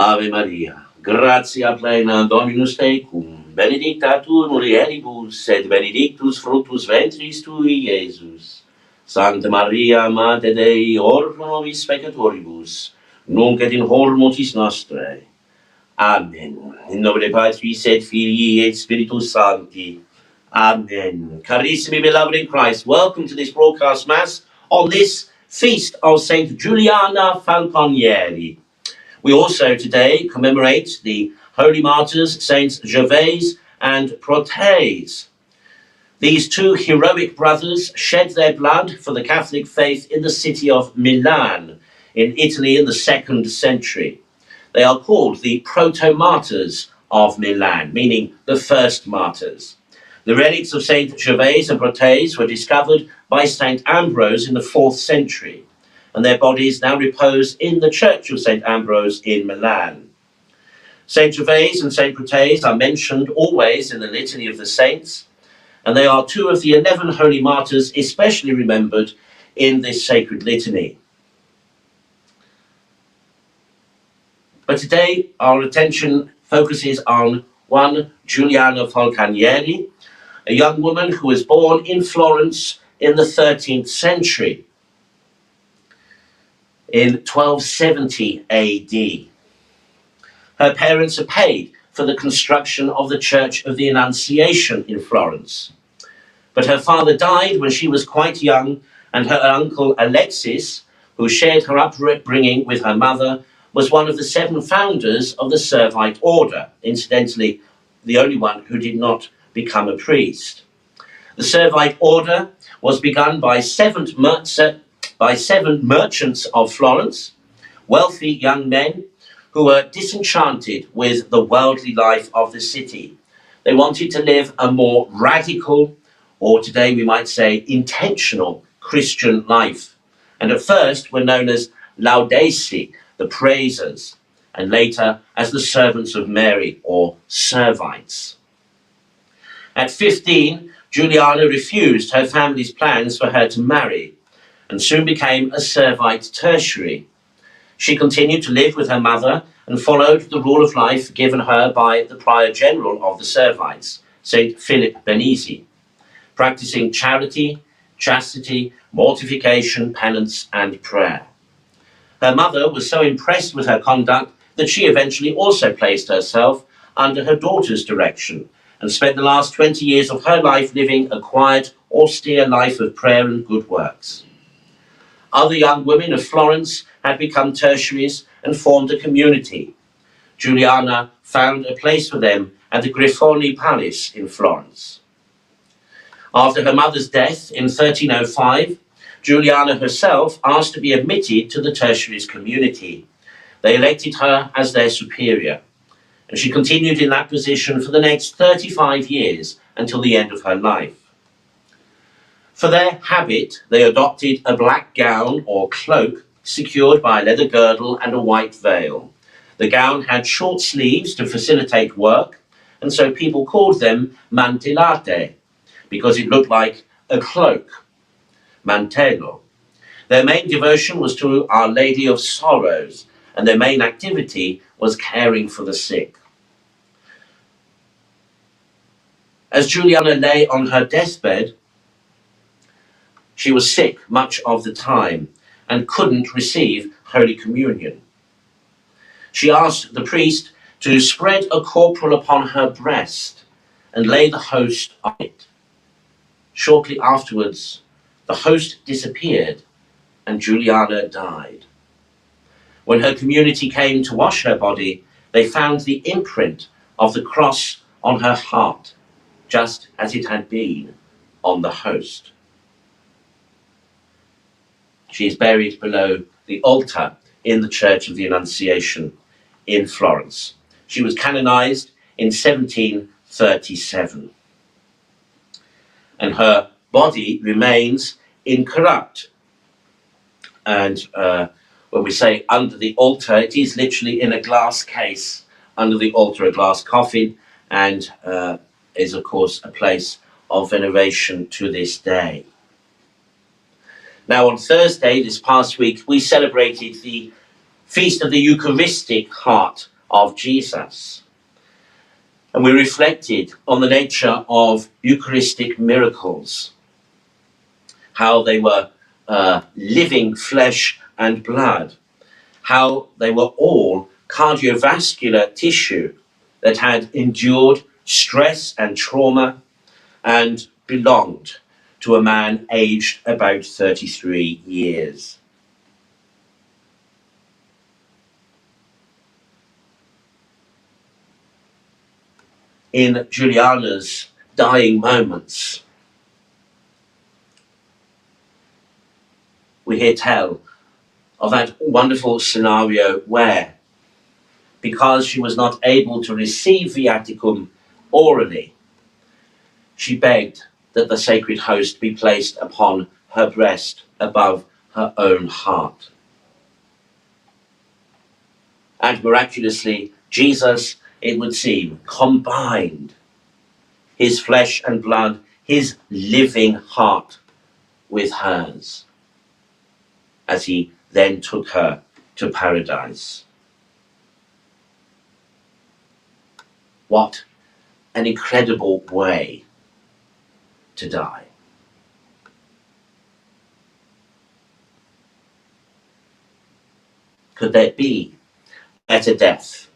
Ave Maria, gratia plena Dominus tecum, benedicta tu in mulieribus, et benedictus fructus ventris tui, Iesus. Sancta Maria, Mater Dei, ora pro nobis peccatoribus, nunc et in hora mortis nostrae. Amen. In nomine Patris et Filii et Spiritus Sancti. Amen. Carissimi beloved in Christ, welcome to this broadcast Mass on this feast of Saint Juliana Falconieri. We also today commemorate the Holy Martyrs, Saints Gervase and Protase. These two heroic brothers shed their blood for the Catholic faith in the city of Milan, in Italy in the 2nd century. They are called the Proto-Martyrs of Milan, meaning the first martyrs. The relics of Saint Gervase and Protase were discovered by Saint Ambrose in the 4th century, and their bodies now repose in the Church of Saint Ambrose in Milan. Saint Gervase and Saint Protase are mentioned always in the Litany of the Saints, and they are two of the 11 holy martyrs especially remembered in this sacred litany. But today our attention focuses on one Juliana Falconieri, a young woman who was born in Florence in the 13th century, in 1270 AD. Her parents had paid for the construction of the Church of the Annunciation in Florence. But her father died when she was quite young, and her uncle Alexis, who shared her upbringing with her mother, was one of the 7 founders of the Servite order, incidentally, the only one who did not become a priest. The Servite order was begun by 7 merchants of Florence, wealthy young men who were disenchanted with the worldly life of the city. They wanted to live a more radical, or today we might say intentional, Christian life, and at first were known as Laudesi, the praisers, and later as the servants of Mary, or Servites. At 15, Juliana refused her family's plans for her to marry, and soon became a Servite tertiary. She continued to live with her mother and followed the rule of life given her by the prior general of the Servites, Saint Philip Benizi, practicing charity, chastity, mortification, penance, and prayer. Her mother was so impressed with her conduct that she eventually also placed herself under her daughter's direction and spent the last 20 years of her life living a quiet, austere life of prayer and good works. Other young women of Florence had become tertiaries and formed a community. Juliana found a place for them at the Grifoni Palace in Florence. After her mother's death in 1305, Juliana herself asked to be admitted to the tertiaries community. They elected her as their superior, and she continued in that position for the next 35 years until the end of her life. For their habit, they adopted a black gown or cloak secured by a leather girdle and a white veil. The gown had short sleeves to facilitate work, and so people called them mantellate, because it looked like a cloak, mantello. Their main devotion was to Our Lady of Sorrows, and their main activity was caring for the sick. As Juliana lay on her deathbed, she was sick much of the time and couldn't receive Holy Communion. She asked the priest to spread a corporal upon her breast and lay the host on it. Shortly afterwards, the host disappeared and Juliana died. When her community came to wash her body, they found the imprint of the cross on her heart, just as it had been on the host. She is buried below the altar in the Church of the Annunciation in Florence. She was canonized in 1737. And her body remains incorrupt. And when we say under the altar, it is literally in a glass case under the altar, a glass coffin, and is of course a place of veneration to this day. Now on Thursday this past week, we celebrated the feast of the Eucharistic heart of Jesus. And we reflected on the nature of Eucharistic miracles, how they were living flesh and blood, how they were all cardiovascular tissue that had endured stress and trauma and belonged to a man aged about 33 years. In Juliana's dying moments, we hear tell of that wonderful scenario where, because she was not able to receive viaticum orally, she begged that the sacred host be placed upon her breast above her own heart. And miraculously, Jesus, it would seem, combined his flesh and blood, his living heart, with hers, as he then took her to paradise. What an incredible way to die. Could there be a better death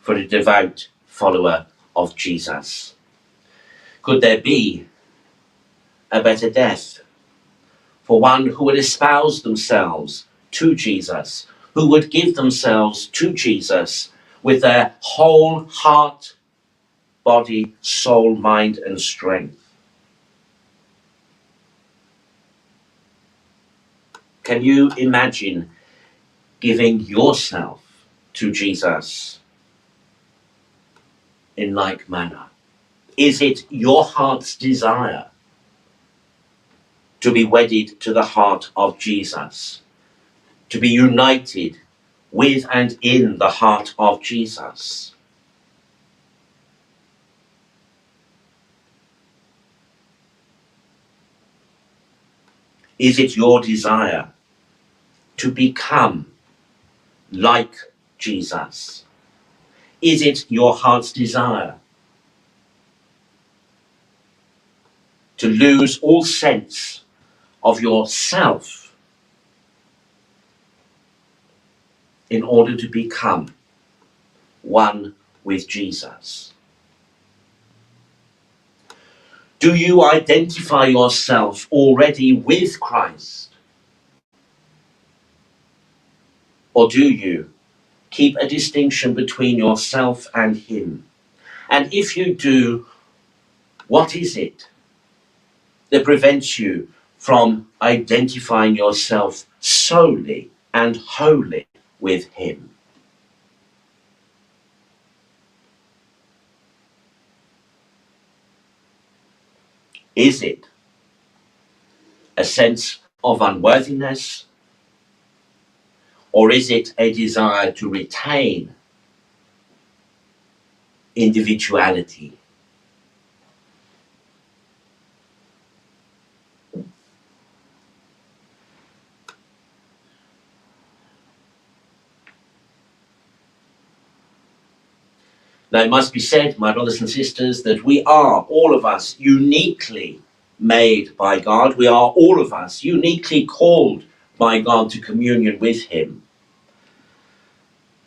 for a devout follower of Jesus? Could there be a better death for one who would espouse themselves to Jesus, who would give themselves to Jesus with their whole heart, body, soul, mind, and strength? Can you imagine giving yourself to Jesus in like manner? Is it your heart's desire to be wedded to the heart of Jesus, to be united with and in the heart of Jesus? Is it your desire to become like Jesus? Is it your heart's desire to lose all sense of yourself in order to become one with Jesus? Do you identify yourself already with Christ? Or do you keep a distinction between yourself and him? And if you do, what is it that prevents you from identifying yourself solely and wholly with him? Is it a sense of unworthiness? Or is it a desire to retain individuality? Now, it must be said, my brothers and sisters, that we are, all of us, uniquely made by God. We are, all of us, uniquely called by God to communion with him.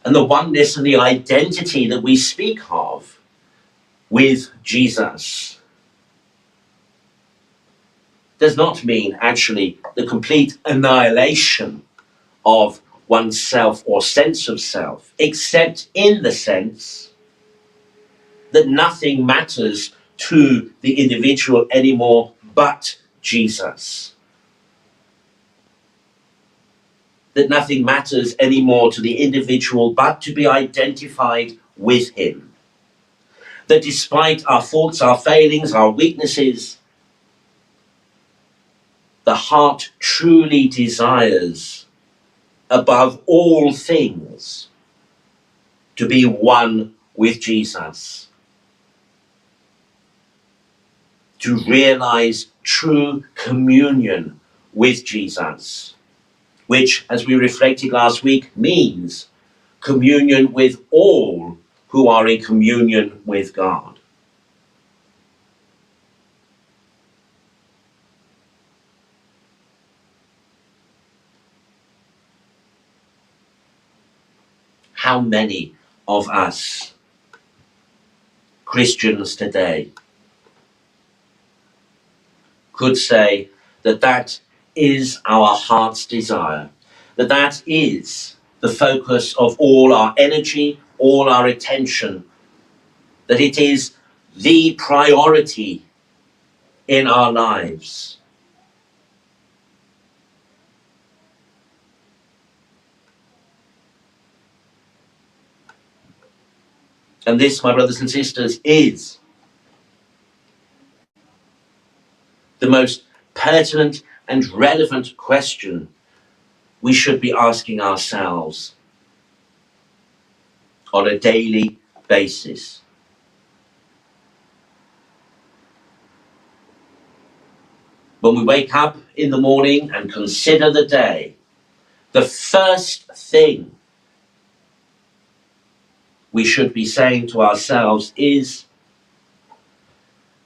And the oneness and the identity that we speak of with Jesus does not mean actually the complete annihilation of oneself or sense of self, except in the sense that nothing matters to the individual anymore but Jesus. That nothing matters anymore to the individual but to be identified with him. That despite our faults, our failings, our weaknesses, the heart truly desires, above all things, to be one with Jesus. To realize true communion with Jesus, which, as we reflected last week, means communion with all who are in communion with God. How many of us Christians today could say that that is our heart's desire, that that is the focus of all our energy, all our attention, that it is the priority in our lives? And this, my brothers and sisters, is the most pertinent and relevant question we should be asking ourselves on a daily basis. When we wake up in the morning and consider the day, the first thing we should be saying to ourselves is,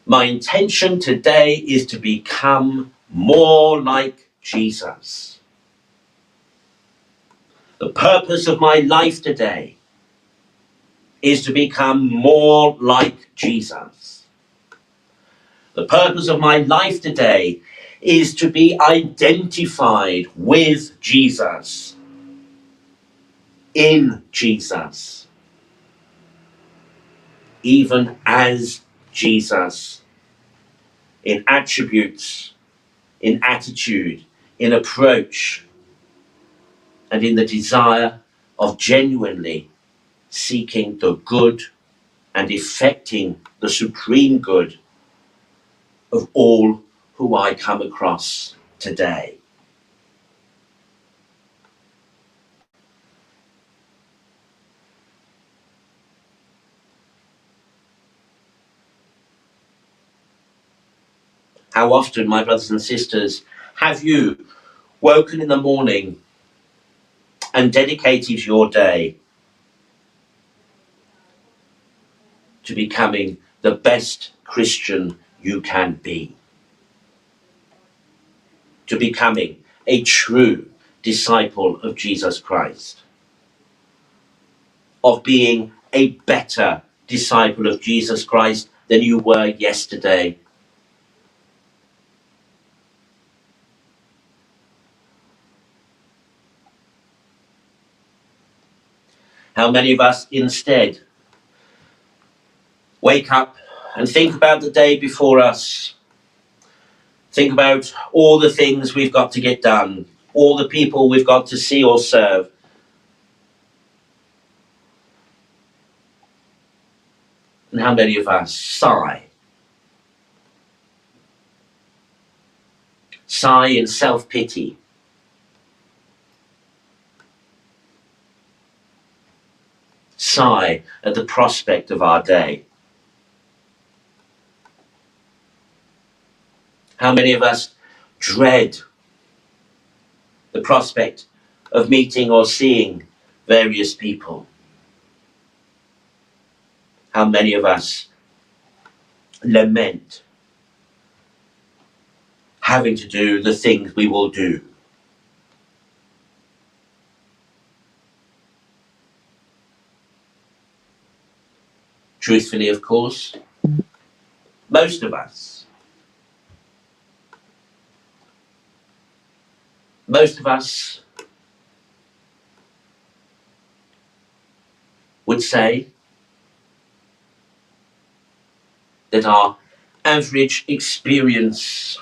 my intention today is to become more like Jesus. The purpose of my life today is to become more like Jesus. The purpose of my life today is to be identified with Jesus, in Jesus, even as Jesus, in attributes, in attitude, in approach, and in the desire of genuinely seeking the good and effecting the supreme good of all who I come across today. How often, my brothers and sisters, have you woken in the morning and dedicated your day to becoming the best Christian you can be? To becoming a true disciple of Jesus Christ? Of being a better disciple of Jesus Christ than you were yesterday? How many of us instead wake up and think about the day before us, think about all the things we've got to get done, all the people we've got to see or serve, and how many of us sigh in self-pity, sigh at the prospect of our day? How many of us dread the prospect of meeting or seeing various people? How many of us lament having to do the things we will do? Truthfully, of course, most of us would say that our average experience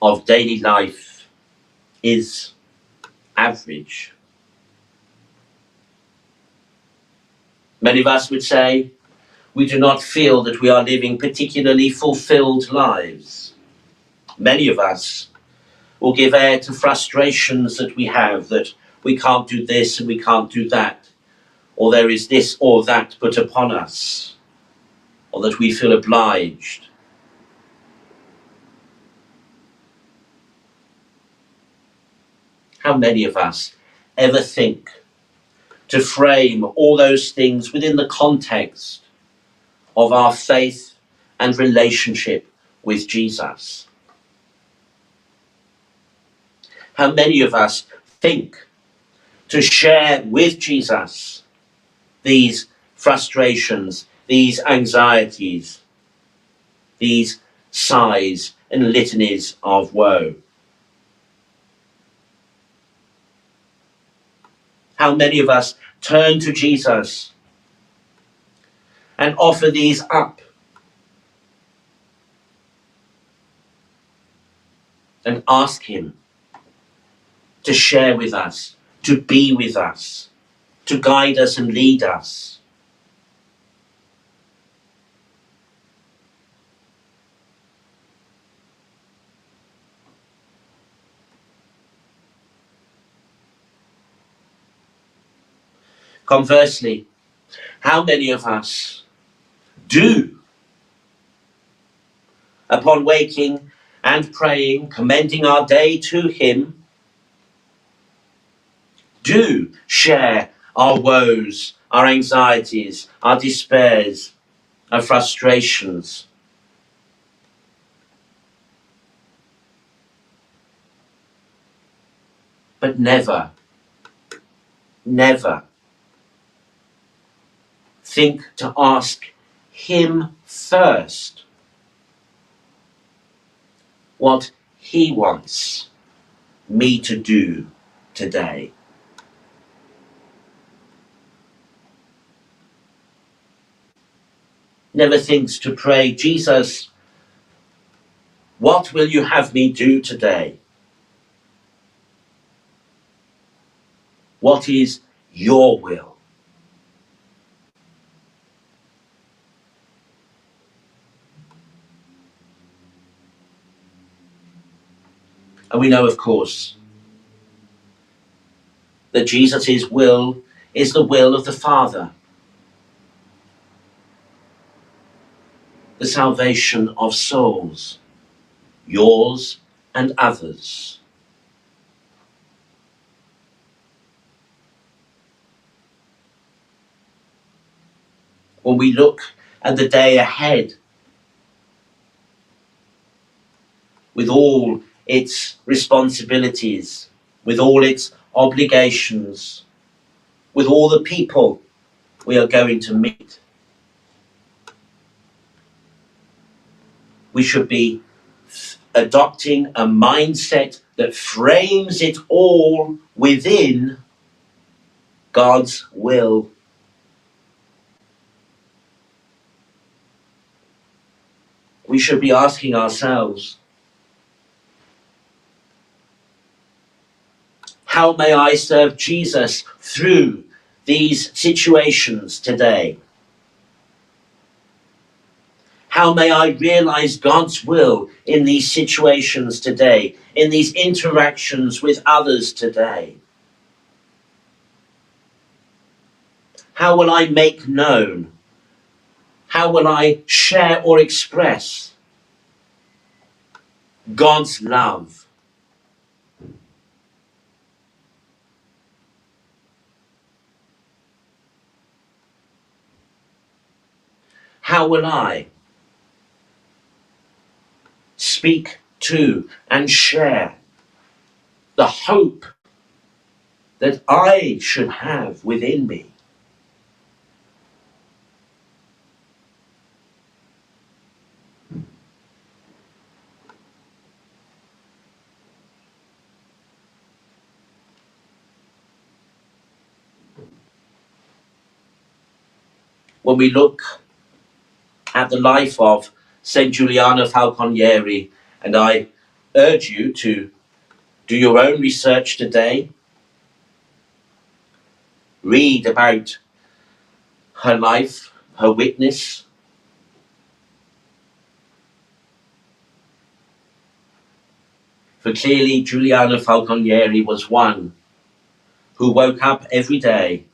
of daily life is average. Many of us would say we do not feel that we are living particularly fulfilled lives. Many of us will give air to frustrations that we have, that we can't do this and we can't do that, or there is this or that put upon us, or that we feel obliged. How many of us ever think to frame all those things within the context of our faith and relationship with Jesus? How many of us think to share with Jesus these frustrations, these anxieties, these sighs and litanies of woe? How many of us turn to Jesus and offer these up and ask him to share with us, to be with us, to guide us and lead us? Conversely, how many of us do, upon waking and praying, commending our day to him, do share our woes, our anxieties, our despairs, our frustrations? But never, never think to ask him first what he wants me to do today. Never thinks to pray, Jesus, what will you have me do today? What is your will? And we know, of course, that Jesus' will is the will of the Father, the salvation of souls, yours and others. When we look at the day ahead, with all its responsibilities, with all its obligations, with all the people we are going to meet, we should be adopting a mindset that frames it all within God's will. We should be asking ourselves, how may I serve Jesus through these situations today? How may I realize God's will in these situations today, in these interactions with others today? How will I make known? How will I share or express God's love? How will I speak to and share the hope that I should have within me? When we look at the life of Saint Juliana Falconieri, and I urge you to do your own research today, read about her life, her witness. For clearly Juliana Falconieri was one who woke up every day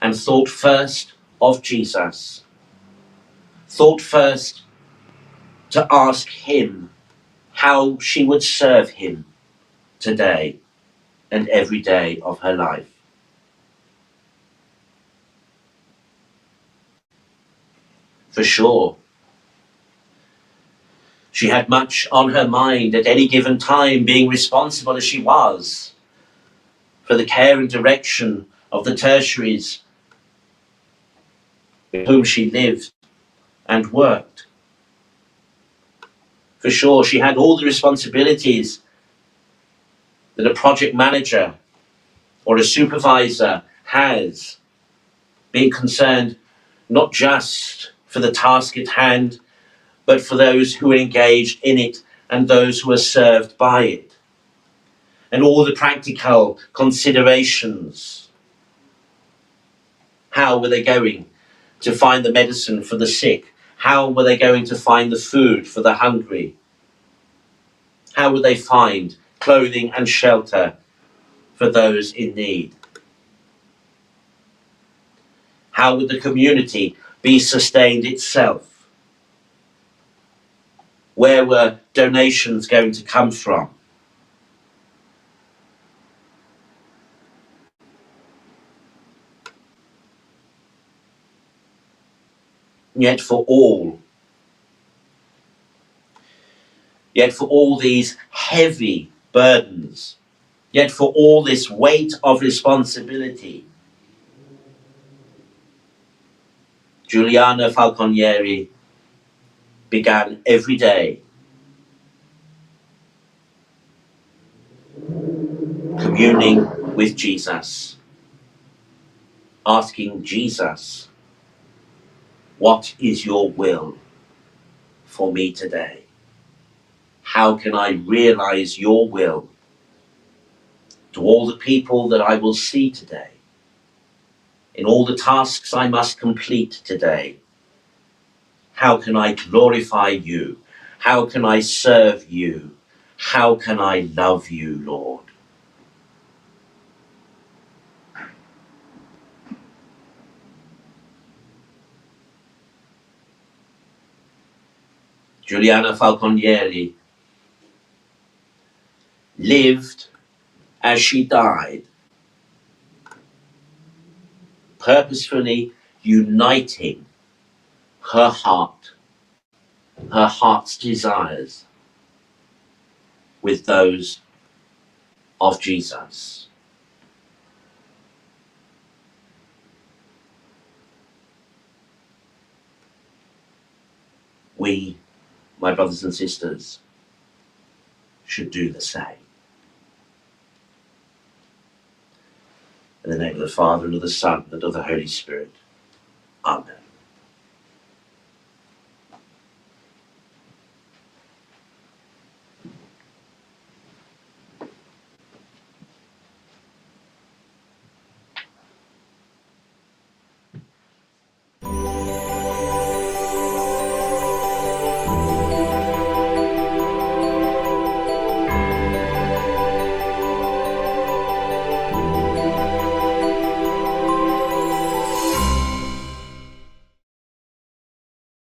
and thought first of Jesus, thought first to ask him how she would serve him today. and every day of her life. For sure, she had much on her mind at any given time, being responsible as she was for the care and direction of the tertiaries with whom she lived and worked. For sure, she had all the responsibilities that a project manager or a supervisor has, being concerned not just for the task at hand, but for those who are engaged in it and those who are served by it. And all the practical considerations. How were they going to find the medicine for the sick? How were they going to find the food for the hungry? How would they find clothing and shelter for those in need? How would the community be sustained itself? Where were donations going to come from? Yet for all these heavy burdens, yet for all this weight of responsibility, Juliana Falconieri began every day communing with Jesus, asking Jesus, what is your will for me today? How can I realize your will to all the people that I will see today, in all the tasks I must complete today? How can I glorify you? How can I serve you? How can I love you, Lord? Juliana Falconieri lived as she died, purposefully uniting her heart's desires with those of Jesus. We, my brothers and sisters, should do the same. In the name of the Father, and of the Son, and of the Holy Spirit. Amen.